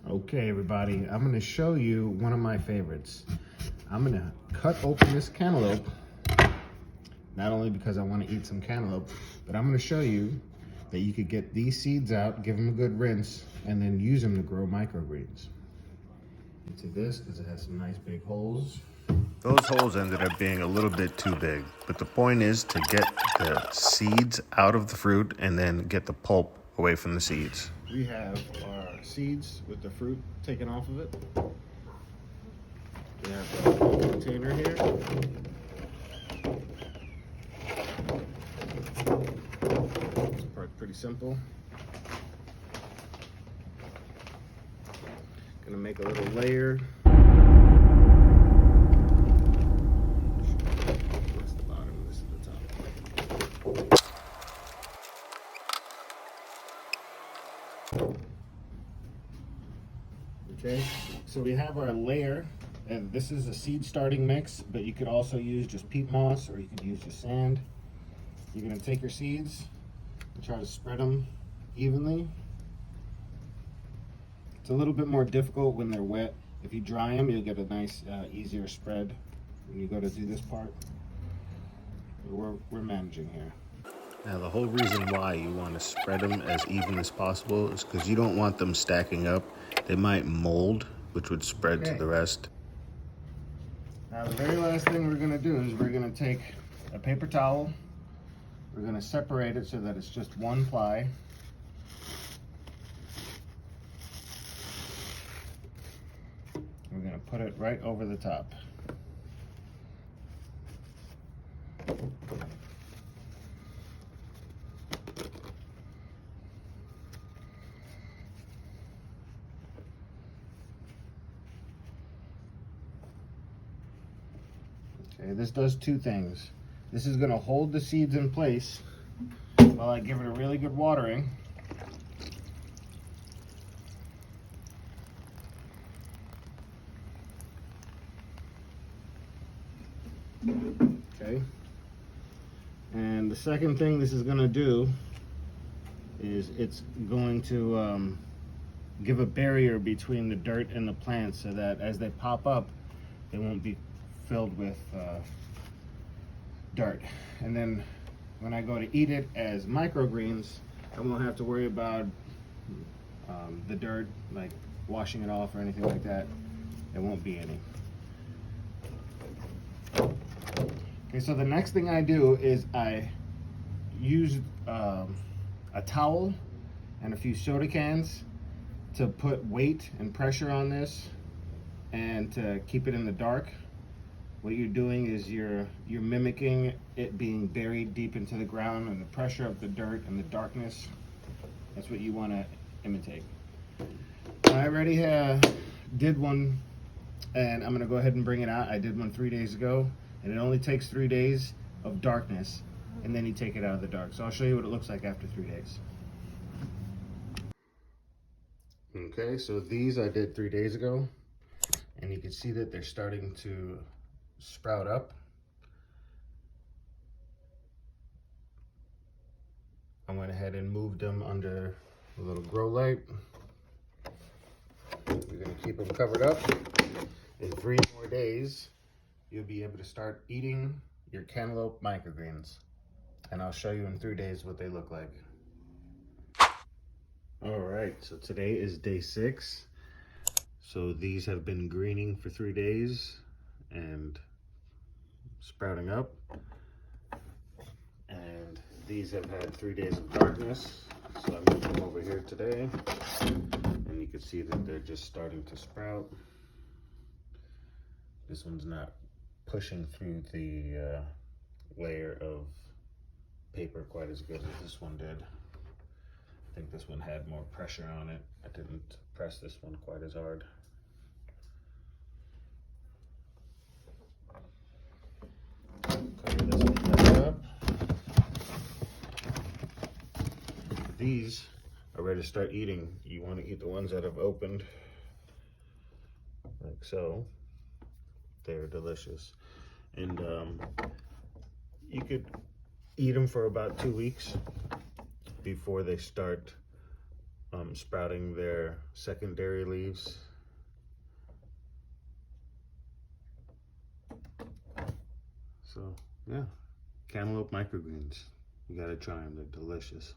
Okay, everybody, I'm going to show you one of my favorites. I'm going to cut open this cantaloupe, not only because I want to eat some cantaloupe, but I'm going to show you that you could get these seeds out, give them a good rinse, and then use them to grow microgreens. Into this, because it has some nice big holes. Those holes ended up being a little bit too big, but the point is to get the seeds out of the fruit and then get the pulp away from the seeds. We have our seeds with the fruit taken off of it. We have a container here. This part's pretty simple. Gonna make a little layer. That's the bottom, this is the top. Okay, so we have our layer, and this is a seed starting mix, but you could also use just peat moss, or you could use just sand. You're gonna take your seeds and try to spread them evenly. It's a little bit more difficult when they're wet. If you dry them, you'll get a nice, easier spread when you go to do this part. We're managing here. Now the whole reason why you want to spread them as even as possible is because you don't want them stacking up. They might mold, which would spread to the rest. Now the very last thing we're gonna do is we're gonna take a paper towel. We're gonna separate it so that it's just one ply. We're gonna put it right over the top. Okay, this does two things. This is gonna hold the seeds in place while I give it a really good watering. Okay. And the second thing this is gonna do is it's going to give a barrier between the dirt and the plants so that as they pop up, they won't be filled with dirt. And then when I go to eat it as microgreens, I won't have to worry about the dirt, like washing it off or anything like that. There won't be any. Okay, so the next thing I do is I use a towel and a few soda cans to put weight and pressure on this and to keep it in the dark. What you're doing is you're mimicking it being buried deep into the ground, and the pressure of the dirt and the darkness. That's what you want to imitate. I already did one, and I'm gonna go ahead and bring it out. I did one 3 days ago, and it only takes 3 days of darkness, and then you take it out of the dark. So I'll show you what it looks like after 3 days. Okay, so these I did 3 days ago, and you can see that they're starting to sprout up. I went ahead and moved them under a little grow light. We're gonna keep them covered up. In 3 more days, you'll be able to start eating your cantaloupe microgreens. And I'll show you in 3 days what they look like. All right, so today is day 6. So these have been greening for 3 days and sprouting up. And these have had 3 days of darkness. So I moved them over here today. And you can see that they're just starting to sprout. This one's not pushing through the layer of paper quite as good as this one did. I think this one had more pressure on it. I didn't press this one quite as hard. Cover this one back up. These are ready to start eating. You want to eat the ones that have opened, like so. They're delicious. And you could eat them for about 2 weeks before they start sprouting their secondary leaves. So yeah, cantaloupe microgreens. You gotta try them, they're delicious.